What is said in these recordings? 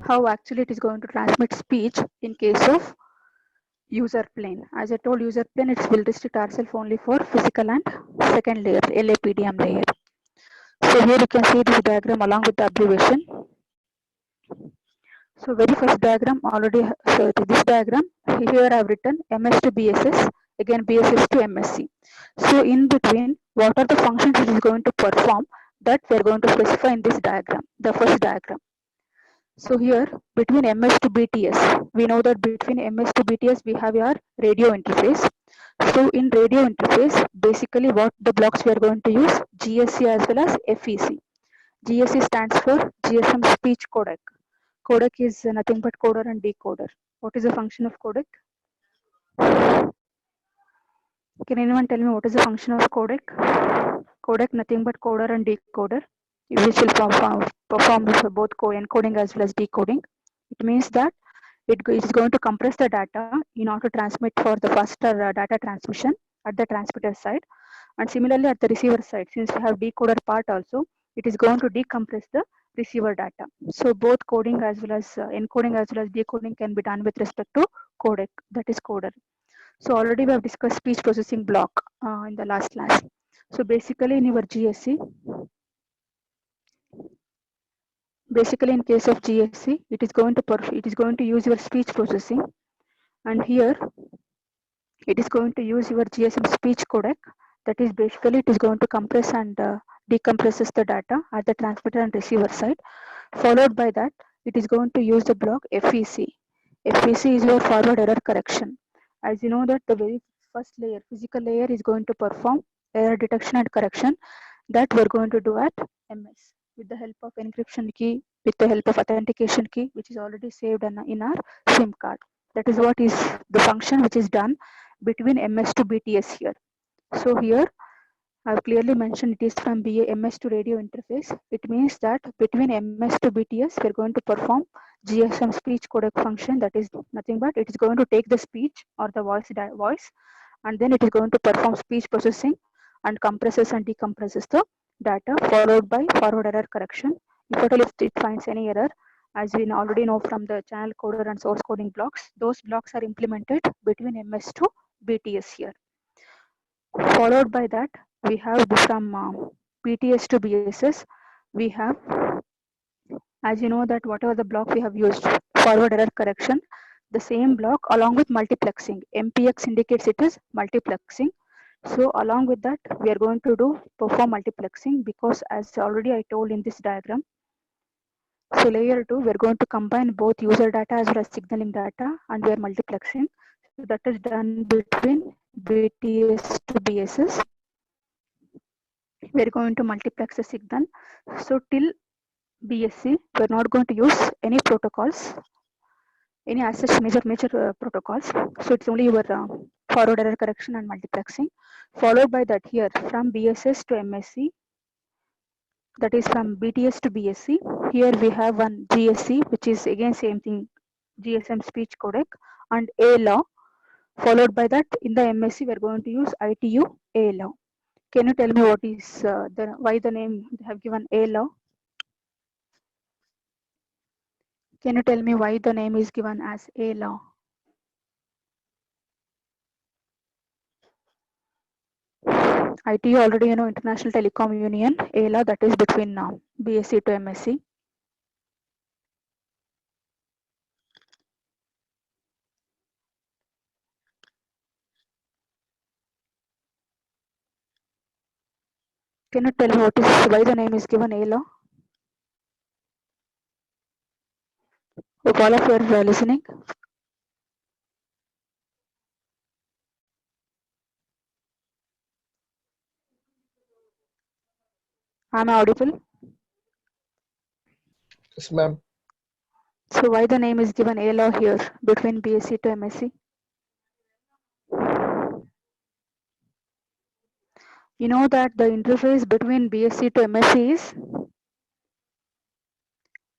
how actually it is going to transmit speech in case of user plane. As I told, user plane, it will restrict ourselves only for physical and second layer, LAPDM layer. So here you can see this diagram along with the abbreviation. So very first diagram already, so this diagram, here I have written MS to BSS, again BSS to MSc. So in between, what are the functions it is going to perform, that we are going to specify in this diagram, the first diagram. So here between MS to BTS, we know that between MS to BTS we have our radio interface. So in radio interface, basically what the blocks we are going to use, GSC as well as FEC. GSC stands for GSM speech codec. Codec is nothing but coder and decoder. What is the function of codec? Can anyone tell me what is the function of codec? Codec nothing but coder and decoder, which will perform both encoding as well as decoding. It means that it is going to compress the data in order to transmit for the faster data transmission at the transmitter side, and similarly at the receiver side, since we have decoder part also, it is going to decompress the receiver data. So both coding as well as encoding as well as decoding can be done with respect to codec, that is coder. So already we have discussed speech processing block in the last class. So basically in your GSC, basically in case of GSC, it is going to use your speech processing, and here it is going to use your GSM speech codec. That is basically it is going to compress and decompresses the data at the transmitter and receiver side. Followed by that, it is going to use the block FEC. FEC is your forward error correction. As you know that the very first layer, physical layer, is going to perform error detection and correction, that we're going to do at MS with the help of encryption key, with the help of authentication key, which is already saved in our SIM card. That is what is the function which is done between MS to BTS here. So here I've clearly mentioned it is from MS to radio interface. It means that between MS to BTS, we're going to perform GSM speech codec function. That is nothing but it is going to take the speech or the voice, and then it is going to perform speech processing and compresses and decompresses the data, followed by forward error correction. If at all if it finds any error, as we already know from the channel coder and source coding blocks, those blocks are implemented between MS to BTS here. Followed by that, we have from BTS to BSS, we have, as you know that whatever the block we have used, forward error correction, the same block along with multiplexing. MPX indicates it is multiplexing. So along with that, we are going to do perform multiplexing, because as already I told in this diagram, so layer 2, we are going to combine both user data as well as signaling data, and we are multiplexing. So that is done between BTS to BSS. We are going to multiplex the signal. So till BSC, we are not going to use any protocols, any as such major protocols. So it's only your forward error correction and multiplexing. Followed by that, here from BSS to MSc, that is from BTS to BSc. Here we have one GSC, which is again same thing, GSM speech codec, and A-law. Followed by that, in the MSc, we are going to use ITU A-law. Can you tell me what is why the name they have given A-law? Can you tell me why the name is given as A-law? ITU already, you know, International Telecom Union, A-law, that is between BSc to MSc. Can you tell me what is why the name is given A-law? Hope all of you are listening. Am I audible? Yes, ma'am. So why the name is given A-law here between BSc to MSc? You know that the interface between BSc to MSc is,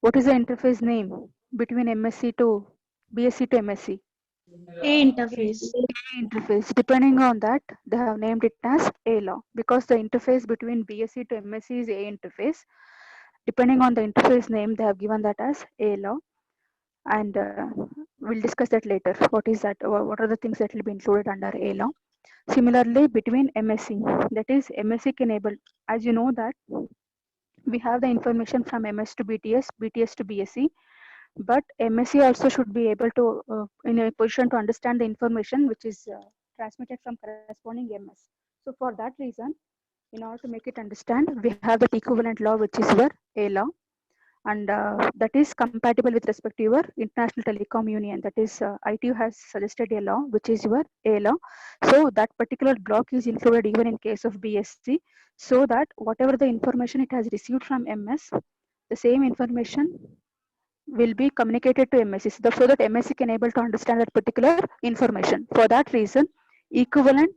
what is the interface name between MSc to BSc to MSc? A interface. A interface. Depending on that, they have named it as A-law, because the interface between BSc to MSc is A interface. Depending on the interface name, they have given that as A-law. and we'll discuss that later. What is that? What are the things that will be included under ALA? Similarly, between MSc, that is MSc enabled. As you know that we have the information from MS to BTS, BTS to BSc, but MSc also should be able to in a position to understand the information which is transmitted from corresponding MS. So for that reason, in order to make it understand, we have that equivalent law which is your ALA, and that is compatible with respect to your International Telecom Union. That is, ITU has suggested a law which is your ALA. So that particular block is included even in case of BSc, so that whatever the information it has received from MS, the same information will be communicated to MSc, so that MSc can able to understand that particular information. For that reason, equivalent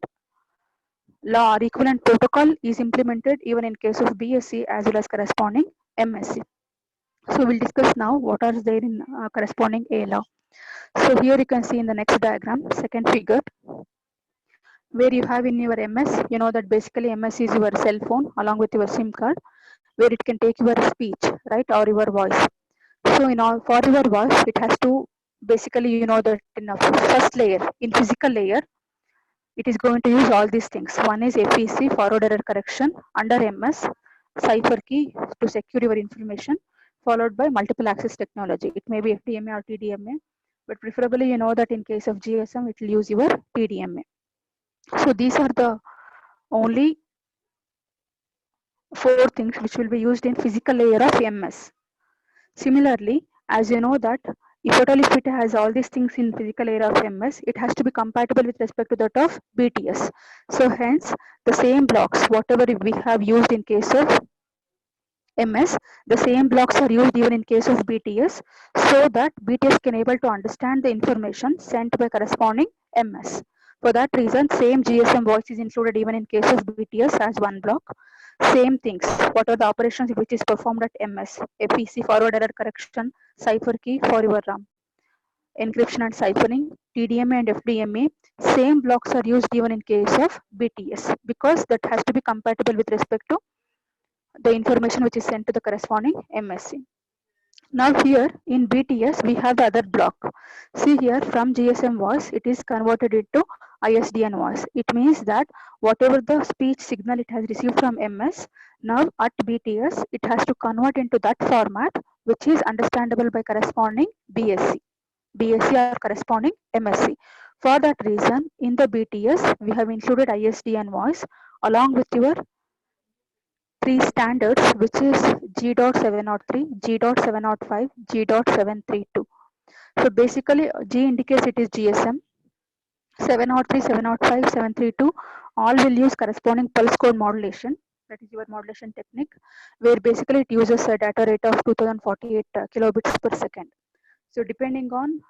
law or equivalent protocol is implemented even in case of BSc as well as corresponding MSc. So we'll discuss now what are there in corresponding ALA. So here you can see in the next diagram, second figure, where you have in your MS, you know that basically MS is your cell phone along with your SIM card, where it can take your speech, right, or your voice. So in all, for your voice, it has to basically, you know that in the first layer, in physical layer, it is going to use all these things. One is FEC, forward error correction, under MS, cipher key to secure your information, followed by multiple access technology. It may be FDMA or TDMA, but preferably you know that in case of GSM, it will use your TDMA. So these are the only 4 things which will be used in physical layer of MS. Similarly, as you know that if at all if it has all these things in physical layer of MS, it has to be compatible with respect to that of BTS. So hence the same blocks, whatever we have used in case of MS, the same blocks are used even in case of BTS, so that BTS can able to understand the information sent by corresponding MS. For that reason, same GSM voice is included even in case of BTS as one block. Same things, what are the operations which is performed at MS, FEC, forward error correction, cipher key for your encryption and ciphering, TDMA and FDMA, same blocks are used even in case of BTS, because that has to be compatible with respect to the information which is sent to the corresponding MSc. Now here in BTS we have the other block. See here, from GSM voice it is converted into ISDN voice. It means that whatever the speech signal it has received from MS, now at BTS it has to convert into that format which is understandable by corresponding BSc or corresponding MSc. For that reason, in the BTS we have included ISDN voice along with your 3 standards, which is G.703, G.705, G.732. So basically G indicates it is GSM, 703, 705, 732 all will use corresponding pulse code modulation. That is your modulation technique, where basically it uses a data rate of 2048 kilobits per second. So depending on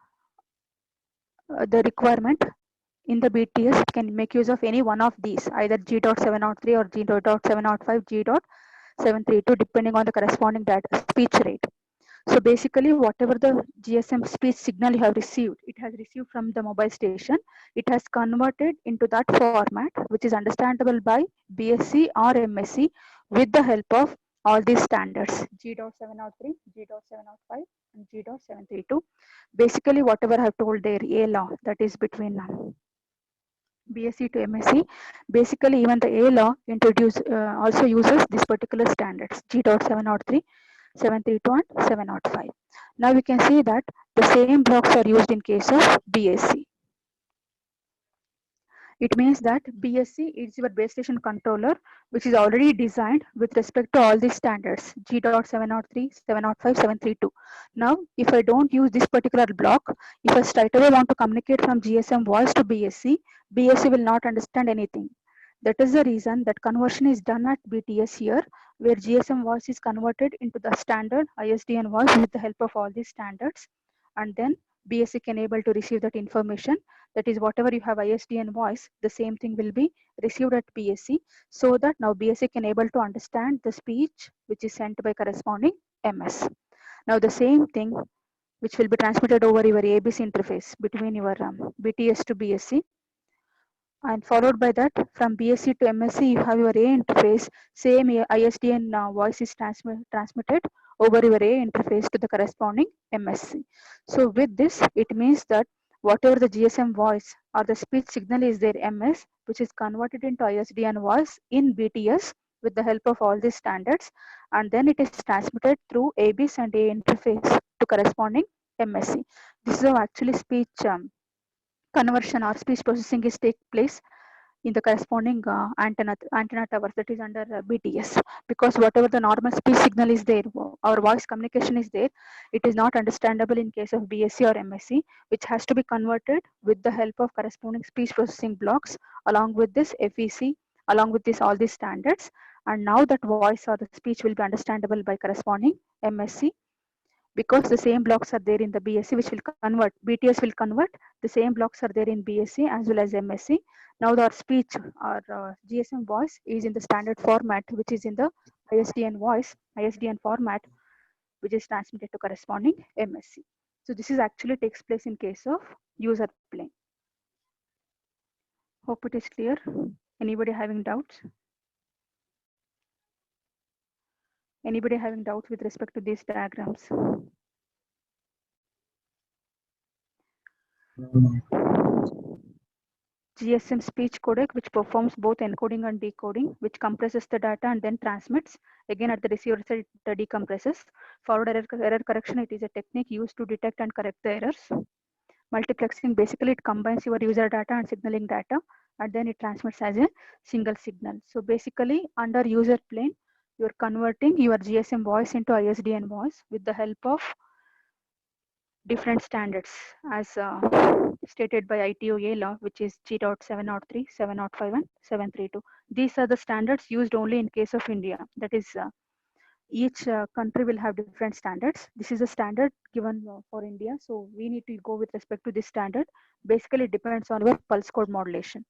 the requirement in the BTS, it can make use of any one of these, either G.703 or G.705, G.732, depending on the corresponding data speech rate. So basically, whatever the GSM speech signal you have received, it has received from the mobile station, it has converted into that format, which is understandable by BSc or MSc with the help of all these standards, G.703, G.705, and G.732. Basically, whatever I have told there, A law, that is between BSc to MSc, basically even the A law also uses this particular standards, G.703, 732 and 705. Now we can see that the same blocks are used in case of BSc. It means that BSc is your base station controller, which is already designed with respect to all these standards, G.703, 705, 732. Now, if I don't use this particular block, if I straight away want to communicate from GSM voice to BSc, BSc will not understand anything. That is the reason that conversion is done at BTS here, where GSM voice is converted into the standard ISDN voice with the help of all these standards, and then BSc can able to receive that information. That is, whatever you have ISDN voice, the same thing will be received at BSc, so that now BSc can able to understand the speech which is sent by corresponding MS. Now the same thing which will be transmitted over your ABC interface between your BTS to BSc, And followed by that, from BSc to MSc, you have your A interface. Same ISDN voice is transmitted over your A interface to the corresponding MSc. So with this, it means that whatever the GSM voice or the speech signal is there MS, which is converted into ISDN voice in BTS with the help of all these standards, and then it is transmitted through ABIS and A interface to corresponding MSc. This is how actually speech conversion or speech processing is take place in the corresponding antenna towers, that is under BTS, because whatever the normal speech signal is there, our voice communication is there, it is not understandable in case of BSc or MSc, which has to be converted with the help of corresponding speech processing blocks along with this FEC, along with this all these standards, and now that voice or the speech will be understandable by corresponding MSc, because the same blocks are there in the BSc, which will convert, BTS will convert, the same blocks are there in BSc as well as MSc. Now our speech or GSM voice is in the standard format, which is in the ISDN voice, ISDN format, which is transmitted to corresponding MSc. So this is actually takes place in case of user plane. Hope it is clear. Anybody having doubts? Anybody having doubts with respect to these diagrams? GSM speech codec, which performs both encoding and decoding, which compresses the data and then transmits. Again, at the receiver side, it decompresses. Forward error correction, it is a technique used to detect and correct the errors. Multiplexing, basically it combines your user data and signaling data, and then it transmits as a single signal. So basically, under user plane, you're converting your GSM voice into ISDN voice with the help of different standards as stated by ITOA law, which is G.703, 705, and 732. These are the standards used only in case of India. That is, each country will have different standards. This is a standard given for India, so we need to go with respect to this standard. Basically, it depends on your pulse code modulation.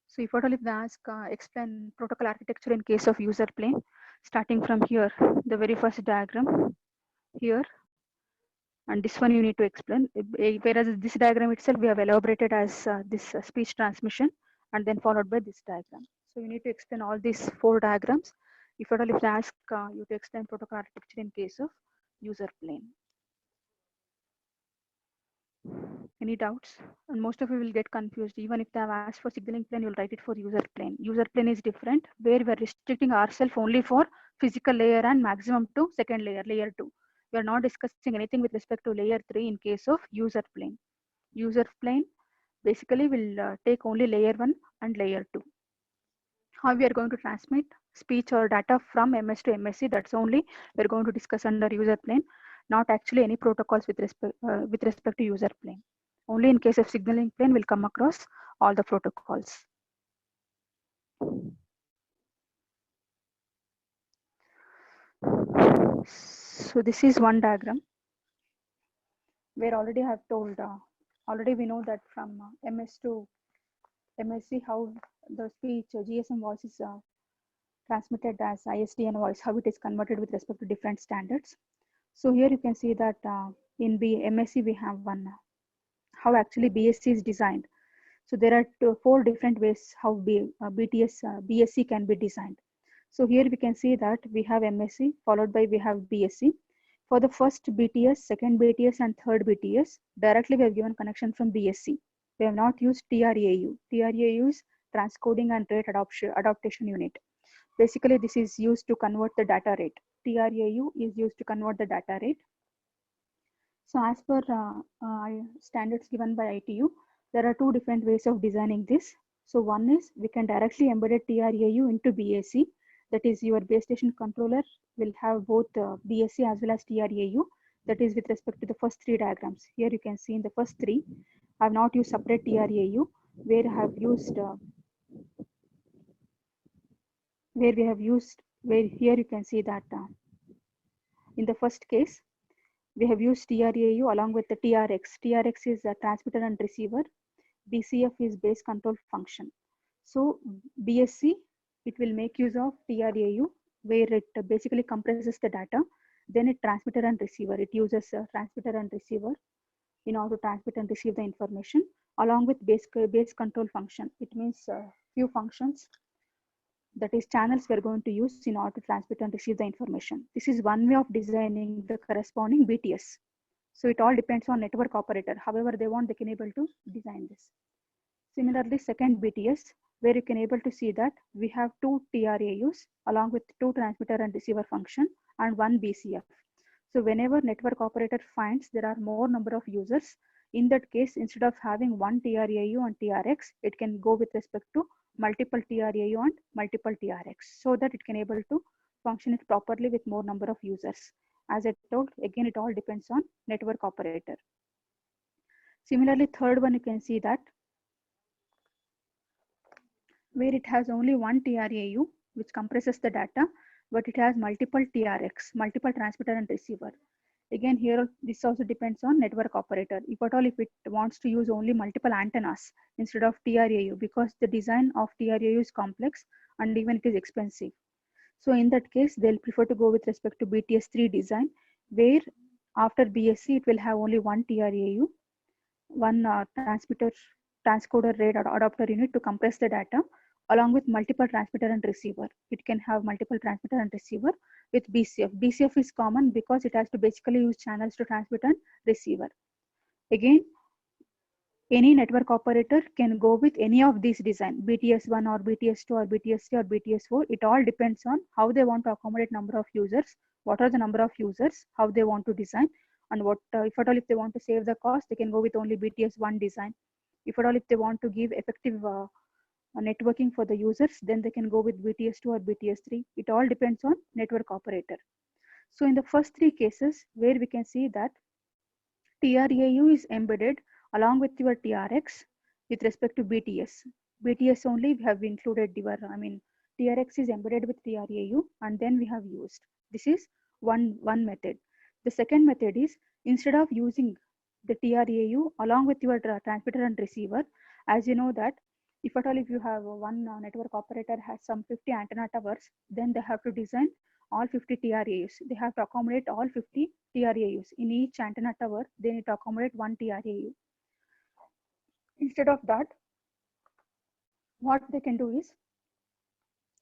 So if at all if they ask, explain protocol architecture in case of user plane, starting from here, the very first diagram here, and this one you need to explain. Whereas this diagram itself we have elaborated as this speech transmission, and then followed by this diagram. So you need to explain all these 4 diagrams. If at all if they ask you to explain protocol architecture in case of user plane. Any doubts? And most of you will get confused. Even if they have asked for signaling plane, you'll write it for user plane. User plane is different, where we are restricting ourselves only for physical layer and maximum to second layer, layer 2. We are not discussing anything with respect to layer 3 in case of user plane. User plane basically will take only layer 1 and layer 2. How we are going to transmit speech or data from MS to MSc, that's only we're going to discuss under user plane, not actually any protocols with respect to user plane. Only in case of signaling plane will come across all the protocols. So this is one diagram where already I have told, already we know that from MS to MSc how the speech GSM voice is transmitted as ISDN voice, how it is converted with respect to different standards. So here you can see that in MSc we have one, how actually BSc is designed. So there are 4 different ways how BSc can be designed. So here we can see that we have MSc, followed by we have BSc. For the first BTS, second BTS, and third BTS, directly we have given connection from BSc. We have not used TRAU. TRAU is transcoding and rate adaptation unit. Basically, this is used to convert the data rate. TRAU is used to convert the data rate. So as per standards given by ITU, there are 2 different ways of designing this. So one is we can directly embed a TRAU into BSc. That is, your base station controller will have both BSc as well as TRAU. That is with respect to the first 3 diagrams. Here you can see in the first 3, I have not used separate TRAU, where I have used where here you can see that in the first case, we have used TRAU along with the TRX. TRX is a transmitter and receiver. BCF is base control function. So BSc, it will make use of TRAU, where it basically compresses the data. Then it transmitter and receiver. It uses a transmitter and receiver in order to transmit and receive the information. along with base control function. It means few functions, that is channels we're going to use in order to transmit and receive the information. This is one way of designing the corresponding BTS. So it all depends on network operator. However they want, they can able to design this. Similarly, second BTS, where you can able to see that we have two TRAUs along with two transmitter and receiver function and one BCF. So whenever network operator finds there are more number of users, in that case, instead of having one TRAU and TRX, it can go with respect to multiple TRAU and multiple TRX, so that it can able to function it properly with more number of users. As I told, again, it all depends on network operator. Similarly, third one, you can see that where it has only one TRAU, which compresses the data, but it has multiple TRX, multiple transmitter and receiver. Again, here, this also depends on network operator. If at all, if it wants to use only multiple antennas instead of TRAU, because the design of TRAU is complex and even it is expensive. So in that case, they'll prefer to go with respect to BTS3 design, where after BSC, it will have only one TRAU, one transmitter, transcoder rate or adapter unit to compress the data, along with multiple transmitter and receiver. It can have multiple transmitter and receiver with BCF. BCF is common because it has to basically use channels to transmit and receiver. Again, any network operator can go with any of these design, BTS1 or BTS2 or BTS3 or BTS4. It all depends on how they want to accommodate number of users, what are the number of users, how they want to design, and what if at all if they want to save the cost, they can go with only BTS1 design. If at all if they want to give effective networking for the users, then they can go with BTS2 or BTS3. It all depends on network operator. So in the first three cases, where we can see that TRAU is embedded along with your TRX with respect to BTS. BTS only we have included your, TRX is embedded with TRAU and then we have used. This is one method. The second method is, instead of using the TRAU along with your transmitter and receiver, as you know that if at all if you have one network operator has some 50 antenna towers, then they have to design all 50 TRAUs. They have to accommodate all 50 TRAUs. In each antenna tower, they need to accommodate one TRAU. Instead of that, what they can do is,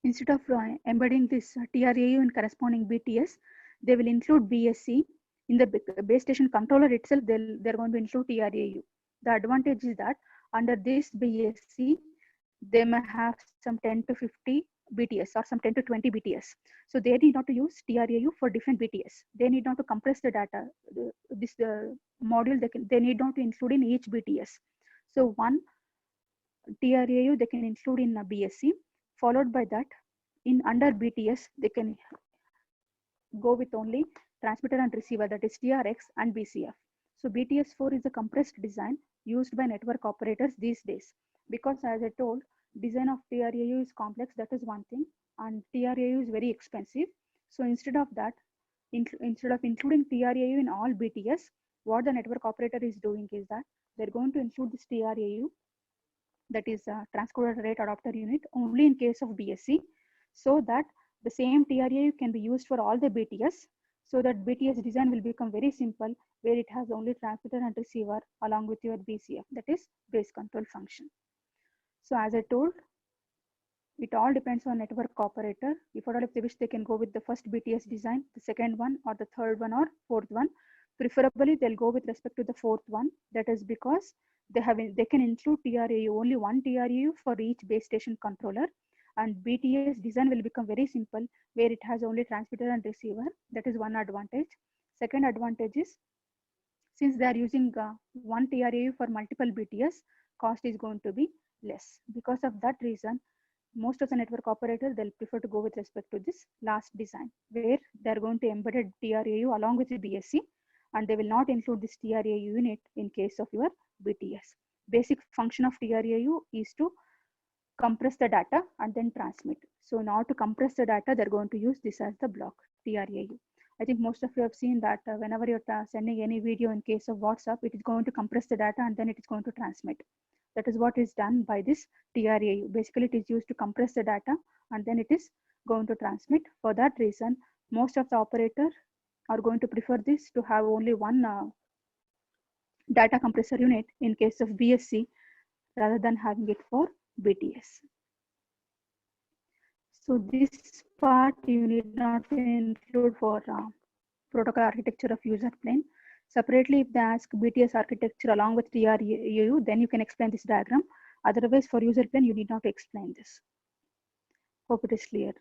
instead of embedding this TRAU in corresponding BTS, they will include BSC. In the base station controller itself, they're going to include TRAU. The advantage is that under this BSC, they may have some 10 to 50 BTS or some 10 to 20 BTS. So they need not to use TRAU for different BTS. They need not to compress the data. The module, they need not to include in each BTS. So one TRAU they can include in a BSC, followed by that in under BTS, they can go with only transmitter and receiver, that is TRX and BCF. So BTS4 is a compressed design used by network operators these days, because as I told, design of TRAU is complex, that is one thing, and TRAU is very expensive. So instead of that, instead of including TRAU in all BTS, what the network operator is doing is that they're going to include this TRAU, that is transcoder rate adapter unit, only in case of BSC, so that the same TRAU can be used for all the BTS, so that BTS design will become very simple, where it has only transmitter and receiver along with your BCF, that is base control function. So as I told, it all depends on network operator. If at all if they wish, they can go with the first BTS design, the second one or the third one or fourth one. Preferably they'll go with respect to the fourth one. That is because they can include TRAU, only one TRAU for each base station controller, and BTS design will become very simple, where it has only transmitter and receiver. That is one advantage. Second advantage is, since they are using one TRAU for multiple BTS, cost is going to be less. Because of that reason, most of the network operators, they'll prefer to go with respect to this last design, where they're going to embed TRAU along with the BSC, and they will not include this TRAU unit in case of your BTS. Basic function of TRAU is to compress the data and then transmit. So in order to compress the data, they're going to use this as the block, TRAU. I think most of you have seen that whenever you're sending any video in case of WhatsApp, it is going to compress the data and then it is going to transmit. That is what is done by this TRAU. Basically, it is used to compress the data and then it is going to transmit. For that reason, most of the operators are going to prefer this to have only one data compressor unit in case of BSC, rather than having it for BTS. So this part you need not include for protocol architecture of user plane. Separately, if they ask BTS architecture along with TRUU, then you can explain this diagram. Otherwise, for user plane, you need not explain this. Hope it is clear.